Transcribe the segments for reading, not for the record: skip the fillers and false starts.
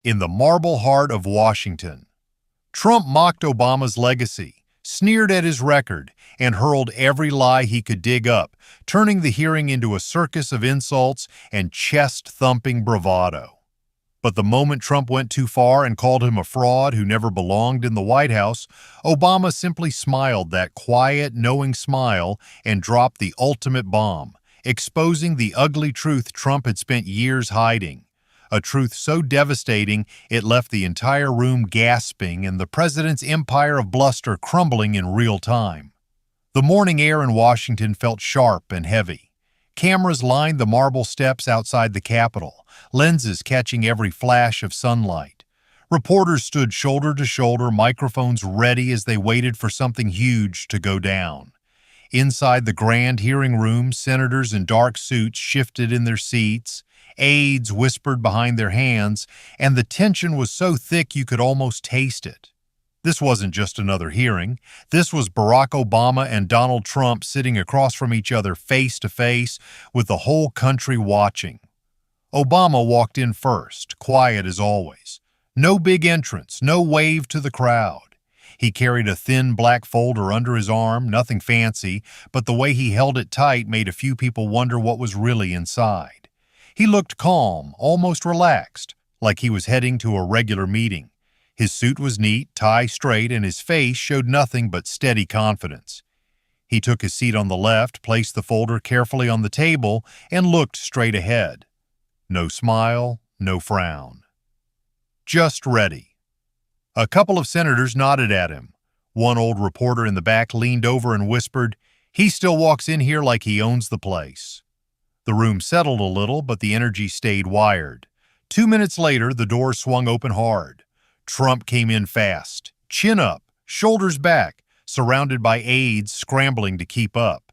In the marble heart of Washington, Trump mocked Obama's legacy, sneered at his record, and hurled every lie he could dig up, turning the hearing into a circus of insults and chest-thumping bravado. But the moment Trump went too far and called him a fraud who never belonged in the White House, Obama simply smiled that quiet, knowing smile and dropped the ultimate bomb, exposing the ugly truth Trump had spent years hiding. A truth so devastating it left the entire room gasping and the president's empire of bluster crumbling in real time. The morning air in Washington felt sharp and heavy. Cameras lined the marble steps outside the Capitol, lenses catching every flash of sunlight. Reporters stood shoulder to shoulder, microphones ready as they waited for something huge to go down. Inside the grand hearing room, senators in dark suits shifted in their seats. Aides whispered behind their hands, and the tension was so thick you could almost taste it. This wasn't just another hearing. This was Barack Obama and Donald Trump sitting across from each other face to face, with the whole country watching. Obama walked in first, quiet as always. No big entrance, no wave to the crowd. He carried a thin black folder under his arm, nothing fancy, but the way he held it tight made a few people wonder what was really inside. He looked calm, almost relaxed, like he was heading to a regular meeting. His suit was neat, tie straight, and his face showed nothing but steady confidence. He took his seat on the left, placed the folder carefully on the table, and looked straight ahead. No smile, no frown. Just ready. A couple of senators nodded at him. One old reporter in the back leaned over and whispered, "He still walks in here like he owns the place." The room settled a little, but the energy stayed wired. 2 minutes later, the door swung open hard. Trump came in fast, chin up, shoulders back, surrounded by aides scrambling to keep up.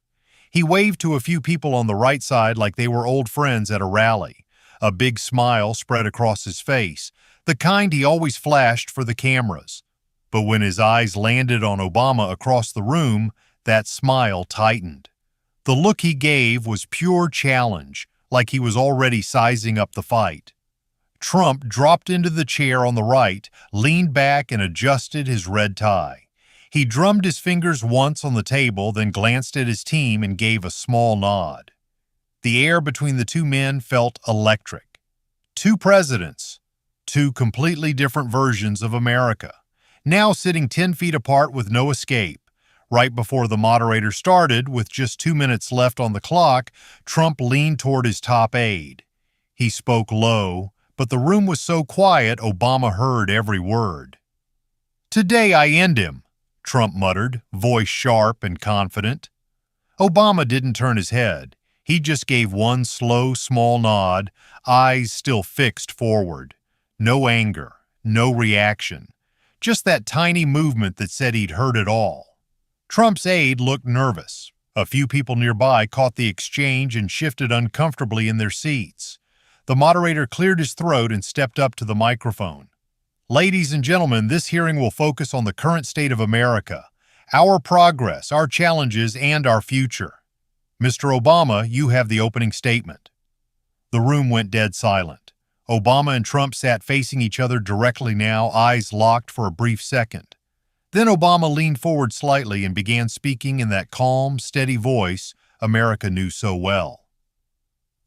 He waved to a few people on the right side like they were old friends at a rally. A big smile spread across his face, the kind he always flashed for the cameras. But when his eyes landed on Obama across the room, that smile tightened. The look he gave was pure challenge, like he was already sizing up the fight. Trump dropped into the chair on the right, leaned back and adjusted his red tie. He drummed his fingers once on the table, then glanced at his team and gave a small nod. The air between the two men felt electric. Two presidents, two completely different versions of America, now sitting 10 feet apart with no escape. Right before the moderator started, with just 2 minutes left on the clock, Trump leaned toward his top aide. He spoke low, but the room was so quiet Obama heard every word. "Today I end him," Trump muttered, voice sharp and confident. Obama didn't turn his head. He just gave one slow, small nod, eyes still fixed forward. No anger, no reaction. Just that tiny movement that said he'd heard it all. Trump's aide looked nervous. A few people nearby caught the exchange and shifted uncomfortably in their seats. The moderator cleared his throat and stepped up to the microphone. "Ladies and gentlemen, this hearing will focus on the current state of America, our progress, our challenges, and our future. Mr. Obama, you have the opening statement." The room went dead silent. Obama and Trump sat facing each other directly now, eyes locked for a brief second. Then Obama leaned forward slightly and began speaking in that calm, steady voice America knew so well.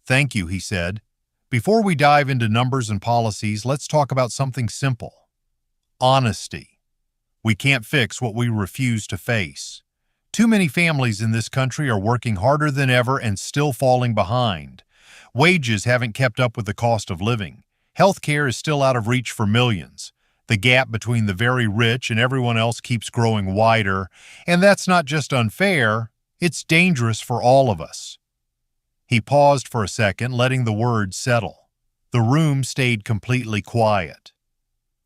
"Thank you," he said. "Before we dive into numbers and policies, let's talk about something simple. Honesty. We can't fix what we refuse to face. Too many families in this country are working harder than ever and still falling behind. Wages haven't kept up with the cost of living. Healthcare is still out of reach for millions. The gap between the very rich and everyone else keeps growing wider, and that's not just unfair, it's dangerous for all of us." He paused for a second, letting the words settle. The room stayed completely quiet.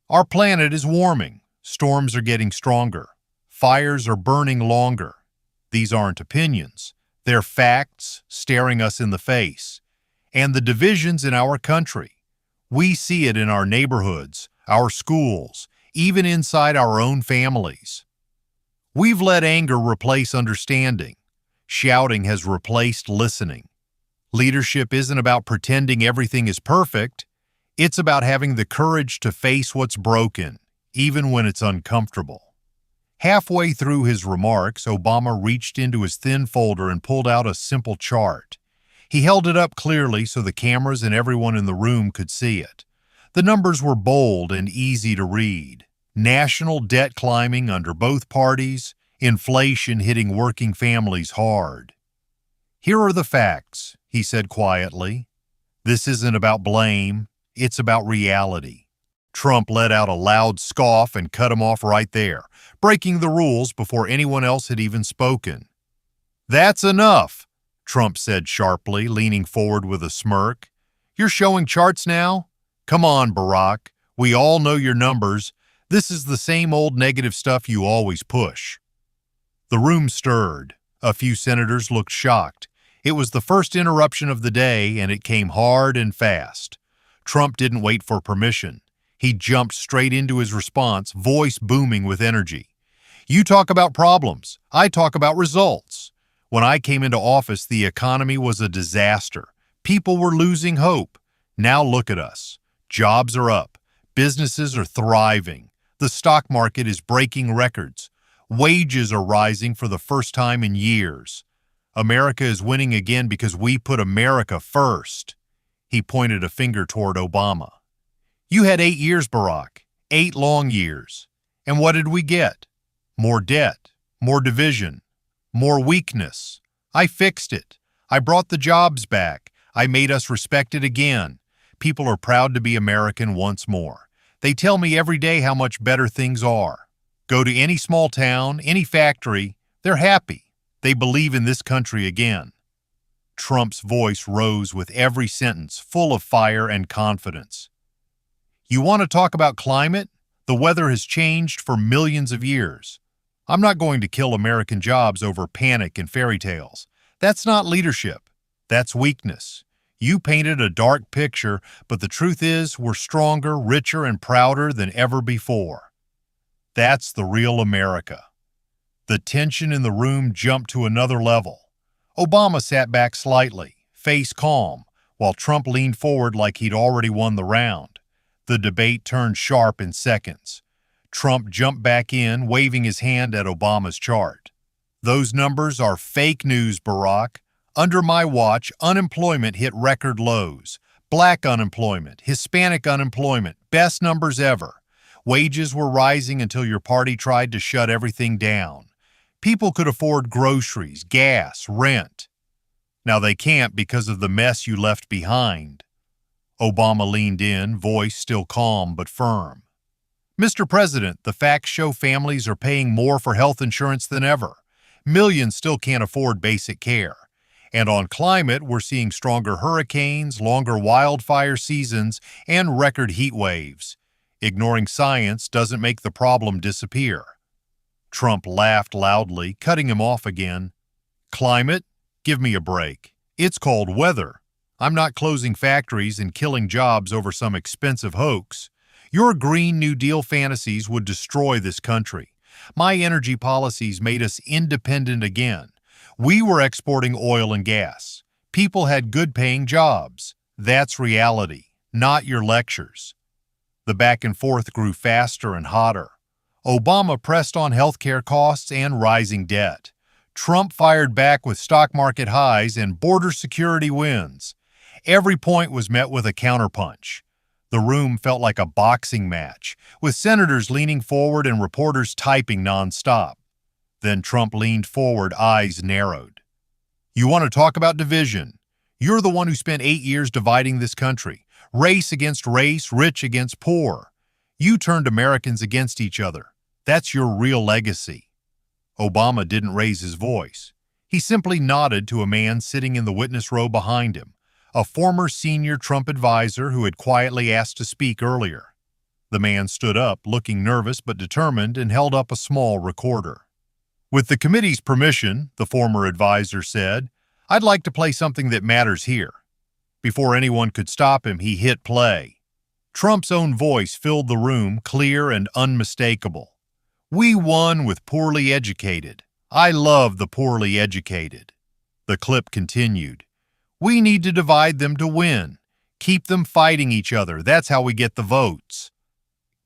"Our planet is warming. Storms are getting stronger. Fires are burning longer. These aren't opinions. They're facts staring us in the face. And the divisions in our country. We see it in our neighborhoods, our schools, even inside our own families. We've let anger replace understanding. Shouting has replaced listening. Leadership isn't about pretending everything is perfect. It's about having the courage to face what's broken, even when it's uncomfortable. Halfway through his remarks, Obama reached into his thin folder and pulled out a simple chart. He held it up clearly so the cameras and everyone in the room could see it. The numbers were bold and easy to read. National debt climbing under both parties, inflation hitting working families hard. "Here are the facts," he said quietly. "This isn't about blame, it's about reality." Trump let out a loud scoff and cut him off right there, breaking the rules before anyone else had even spoken. "That's enough," Trump said sharply, leaning forward with a smirk. "You're showing charts now? Come on, Barack. We all know your numbers. This is the same old negative stuff you always push." The room stirred. A few senators looked shocked. It was the first interruption of the day, and it came hard and fast. Trump didn't wait for permission. He jumped straight into his response, voice booming with energy. "You talk about problems. I talk about results. When I came into office, the economy was a disaster. People were losing hope. Now look at us. Jobs are up. Businesses are thriving. The stock market is breaking records. Wages are rising for the first time in years. America is winning again because we put America first." He pointed a finger toward Obama. "You had 8 years, Barack. 8 long years. And what did we get? More debt, more division, more weakness. I fixed it. I brought the jobs back. I made us respected again. People are proud to be American once more. They tell me every day how much better things are. Go to any small town, any factory, they're happy. They believe in this country again." Trump's voice rose with every sentence, full of fire and confidence. "You want to talk about climate? The weather has changed for millions of years. I'm not going to kill American jobs over panic and fairy tales. That's not leadership. That's weakness. You painted a dark picture, but the truth is we're stronger, richer, and prouder than ever before. That's the real America." The tension in the room jumped to another level. Obama sat back slightly, face calm, while Trump leaned forward like he'd already won the round. The debate turned sharp in seconds. Trump jumped back in, waving his hand at Obama's chart. "Those numbers are fake news, Barack. Under my watch, unemployment hit record lows. Black unemployment, Hispanic unemployment, best numbers ever. Wages were rising until your party tried to shut everything down. People could afford groceries, gas, rent. Now they can't because of the mess you left behind." Obama leaned in, voice still calm but firm. "Mr. President, the facts show families are paying more for health insurance than ever. Millions still can't afford basic care. And on climate, we're seeing stronger hurricanes, longer wildfire seasons, and record heat waves. Ignoring science doesn't make the problem disappear." Trump laughed loudly, cutting him off again. "Climate? Give me a break. It's called weather. I'm not closing factories and killing jobs over some expensive hoax. Your Green New Deal fantasies would destroy this country. My energy policies made us independent again. We were exporting oil and gas. People had good-paying jobs. That's reality, not your lectures." The back and forth grew faster and hotter. Obama pressed on healthcare costs and rising debt. Trump fired back with stock market highs and border security wins. Every point was met with a counterpunch. The room felt like a boxing match, with senators leaning forward and reporters typing nonstop. Then Trump leaned forward, eyes narrowed. "You want to talk about division? You're the one who spent 8 years dividing this country. Race against race, rich against poor. You turned Americans against each other. That's your real legacy." Obama didn't raise his voice. He simply nodded to a man sitting in the witness row behind him, a former senior Trump advisor who had quietly asked to speak earlier. The man stood up, looking nervous but determined, and held up a small recorder. "With the committee's permission," the former advisor said, "I'd like to play something that matters here." Before anyone could stop him, he hit play. Trump's own voice filled the room, clear and unmistakable. "We won with poorly educated. I love the poorly educated." The clip continued. "We need to divide them to win. Keep them fighting each other. That's how we get the votes."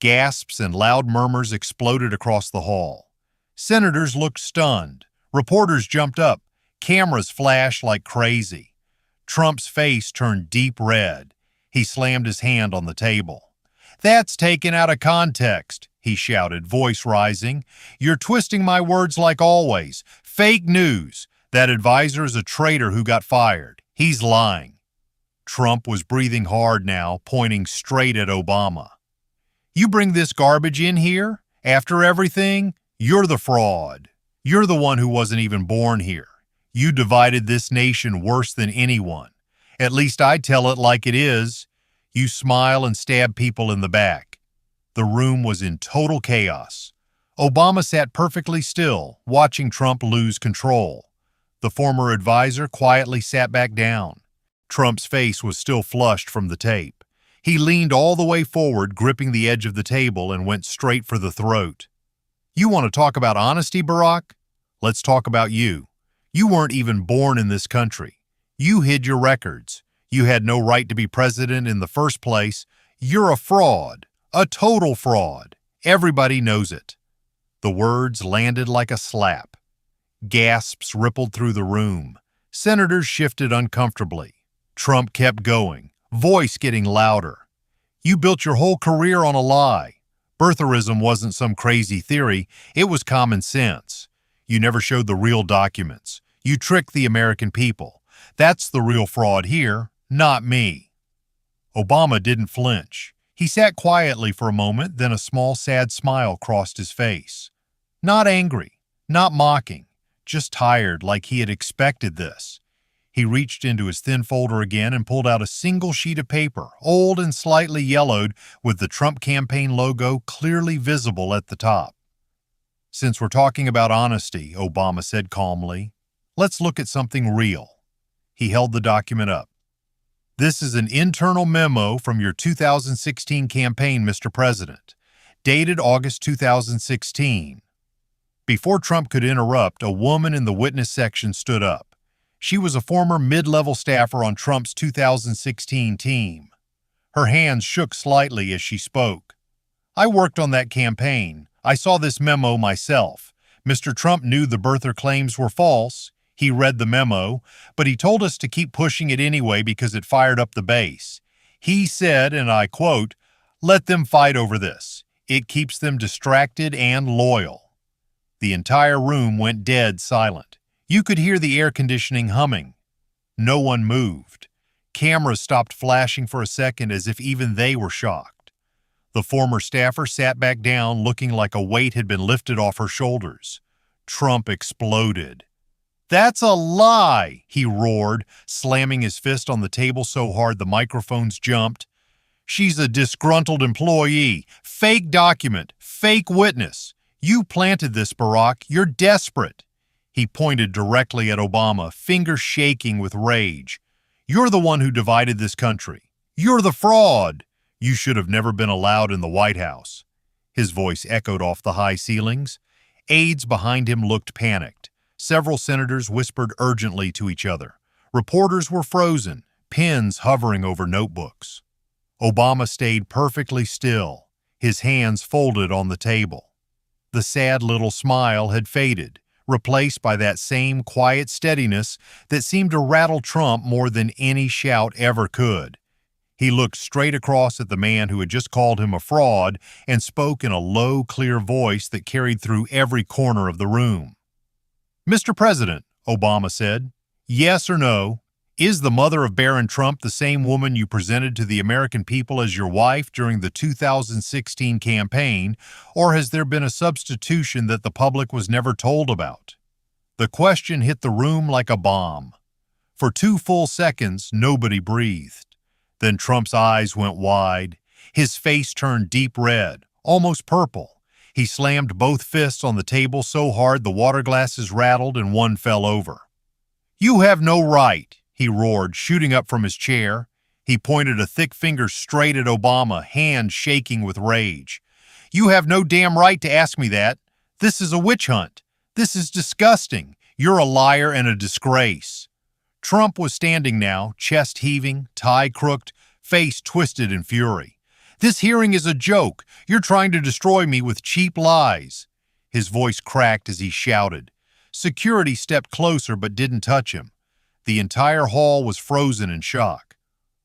Gasps and loud murmurs exploded across the hall. Senators looked stunned. Reporters jumped up. Cameras flashed like crazy. Trump's face turned deep red. He slammed his hand on the table. "That's taken out of context," he shouted, voice rising. "You're twisting my words like always. Fake news. That advisor is a traitor who got fired. He's lying." Trump was breathing hard now, pointing straight at Obama. "You bring this garbage in here? After everything? You're the fraud. You're the one who wasn't even born here. You divided this nation worse than anyone. At least I tell it like it is." You smile and stab people in the back. The room was in total chaos. Obama sat perfectly still, watching Trump lose control. The former advisor quietly sat back down. Trump's face was still flushed from the tape. He leaned all the way forward, gripping the edge of the table, and went straight for the throat. "You want to talk about honesty, Barack? Let's talk about you. You weren't even born in this country. You hid your records. You had no right to be president in the first place. You're a fraud, a total fraud. Everybody knows it." The words landed like a slap. Gasps rippled through the room. Senators shifted uncomfortably. Trump kept going, voice getting louder. "You built your whole career on a lie. Birtherism wasn't some crazy theory, it was common sense. You never showed the real documents. You tricked the American people. That's the real fraud here, not me." Obama didn't flinch. He sat quietly for a moment, then a small, sad smile crossed his face. Not angry, not mocking, just tired, like he had expected this. He reached into his thin folder again and pulled out a single sheet of paper, old and slightly yellowed, with the Trump campaign logo clearly visible at the top. "Since we're talking about honesty," Obama said calmly, "let's look at something real." He held the document up. "This is an internal memo from your 2016 campaign, Mr. President, dated August 2016. Before Trump could interrupt, a woman in the witness section stood up. She was a former mid-level staffer on Trump's 2016 team. Her hands shook slightly as she spoke. "I worked on that campaign. I saw this memo myself. Mr. Trump knew the birther claims were false. He read the memo, but he told us to keep pushing it anyway because it fired up the base. He said, and I quote, 'Let them fight over this. It keeps them distracted and loyal.'" The entire room went dead silent. You could hear the air conditioning humming. No one moved. Cameras stopped flashing for a second as if even they were shocked. The former staffer sat back down, looking like a weight had been lifted off her shoulders. Trump exploded. "That's a lie," he roared, slamming his fist on the table so hard the microphones jumped. "She's a disgruntled employee. Fake document. Fake witness. You planted this, Barack. You're desperate." He pointed directly at Obama, fingers shaking with rage. "You're the one who divided this country. You're the fraud. You should have never been allowed in the White House." His voice echoed off the high ceilings. Aides behind him looked panicked. Several senators whispered urgently to each other. Reporters were frozen, pens hovering over notebooks. Obama stayed perfectly still, his hands folded on the table. The sad little smile had faded, replaced by that same quiet steadiness that seemed to rattle Trump more than any shout ever could. He looked straight across at the man who had just called him a fraud and spoke in a low, clear voice that carried through every corner of the room. "Mr. President," Obama said, "yes or no, is the mother of Barron Trump the same woman you presented to the American people as your wife during the 2016 campaign, or has there been a substitution that the public was never told about?" The question hit the room like a bomb. For 2 full seconds, nobody breathed. Then Trump's eyes went wide. His face turned deep red, almost purple. He slammed both fists on the table so hard the water glasses rattled and one fell over. "You have no right," he roared, shooting up from his chair. He pointed a thick finger straight at Obama, hand shaking with rage. "You have no damn right to ask me that. This is a witch hunt. This is disgusting. You're a liar and a disgrace." Trump was standing now, chest heaving, tie crooked, face twisted in fury. "This hearing is a joke. You're trying to destroy me with cheap lies." His voice cracked as he shouted. Security stepped closer but didn't touch him. The entire hall was frozen in shock.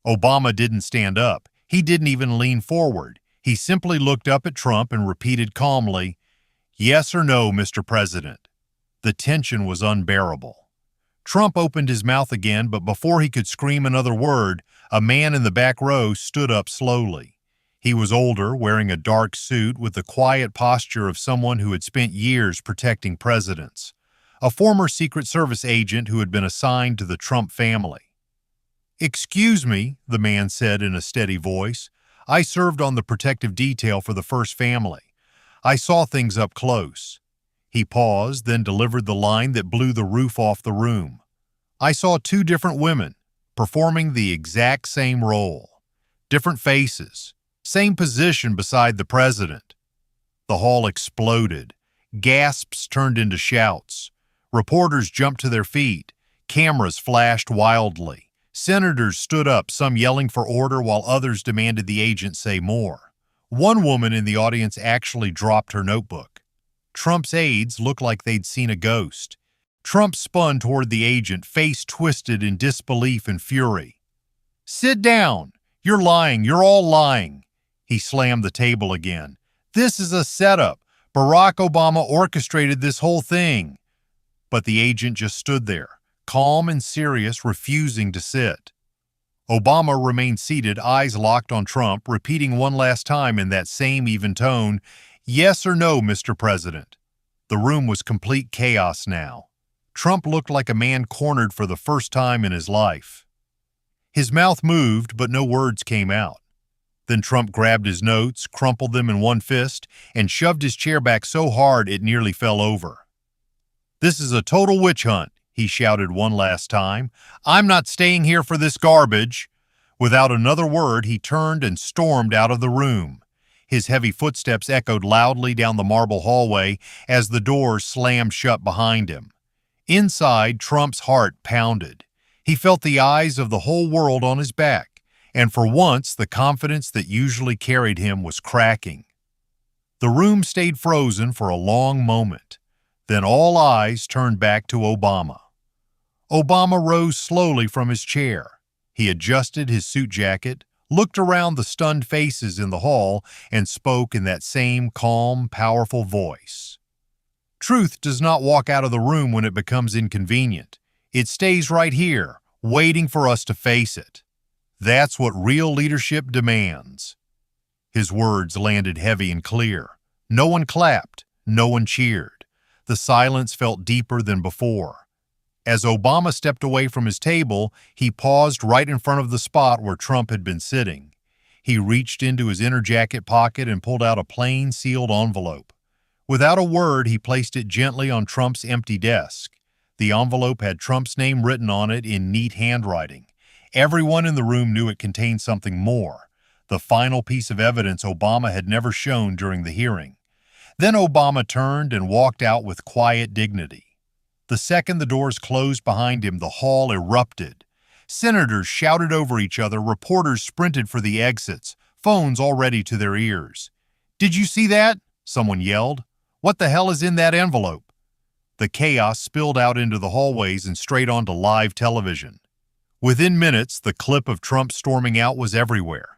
Obama didn't stand up. He didn't even lean forward. He simply looked up at Trump and repeated calmly, "Yes or no, Mr. President." The tension was unbearable. Trump opened his mouth again, but before he could scream another word, a man in the back row stood up slowly. He was older, wearing a dark suit with the quiet posture of someone who had spent years protecting presidents, a former Secret Service agent who had been assigned to the Trump family. "Excuse me," the man said in a steady voice. "I served on the protective detail for the first family. I saw things up close." He paused, then delivered the line that blew the roof off the room. "I saw two different women performing the exact same role. Different faces, same position beside the president." The hall exploded. Gasps turned into shouts. Reporters jumped to their feet. Cameras flashed wildly. Senators stood up, some yelling for order while others demanded the agent say more. One woman in the audience actually dropped her notebook. Trump's aides looked like they'd seen a ghost. Trump spun toward the agent, face twisted in disbelief and fury. "Sit down! You're lying! You're all lying!" He slammed the table again. "This is a setup. Barack Obama orchestrated this whole thing." But the agent just stood there, calm and serious, refusing to sit. Obama remained seated, eyes locked on Trump, repeating one last time in that same even tone, "Yes or no, Mr. President?" The room was complete chaos now. Trump looked like a man cornered for the first time in his life. His mouth moved, but no words came out. Then Trump grabbed his notes, crumpled them in one fist, and shoved his chair back so hard it nearly fell over. "This is a total witch hunt," he shouted one last time. "I'm not staying here for this garbage." Without another word, he turned and stormed out of the room. His heavy footsteps echoed loudly down the marble hallway as the doors slammed shut behind him. Inside, Trump's heart pounded. He felt the eyes of the whole world on his back, and for once, the confidence that usually carried him was cracking. The room stayed frozen for a long moment. Then all eyes turned back to Obama. Obama rose slowly from his chair. He adjusted his suit jacket, looked around the stunned faces in the hall, and spoke in that same calm, powerful voice. "Truth does not walk out of the room when it becomes inconvenient. It stays right here, waiting for us to face it. That's what real leadership demands." His words landed heavy and clear. No one clapped, no one cheered. The silence felt deeper than before. As Obama stepped away from his table, he paused right in front of the spot where Trump had been sitting. He reached into his inner jacket pocket and pulled out a plain, sealed envelope. Without a word, he placed it gently on Trump's empty desk. The envelope had Trump's name written on it in neat handwriting. Everyone in the room knew it contained something more, the final piece of evidence Obama had never shown during the hearing. Then Obama turned and walked out with quiet dignity. The second the doors closed behind him, the hall erupted. Senators shouted over each other, reporters sprinted for the exits, phones already to their ears. "Did you see that?" someone yelled. "What the hell is in that envelope?" The chaos spilled out into the hallways and straight onto live television. Within minutes, the clip of Trump storming out was everywhere.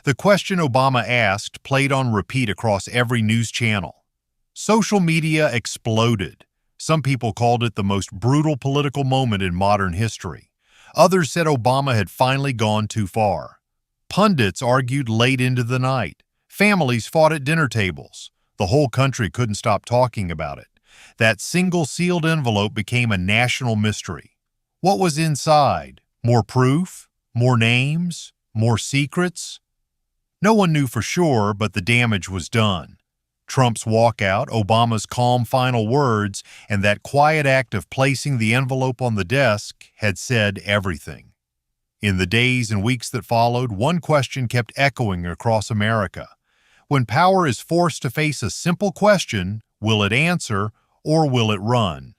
The question Obama asked played on repeat across every news channel. Social media exploded. Some people called it the most brutal political moment in modern history. Others said Obama had finally gone too far. Pundits argued late into the night. Families fought at dinner tables. The whole country couldn't stop talking about it. That single sealed envelope became a national mystery. What was inside? More proof? More names? More secrets? No one knew for sure, but the damage was done. Trump's walkout, Obama's calm final words, and that quiet act of placing the envelope on the desk had said everything. In the days and weeks that followed, one question kept echoing across America. When power is forced to face a simple question, will it answer or will it run?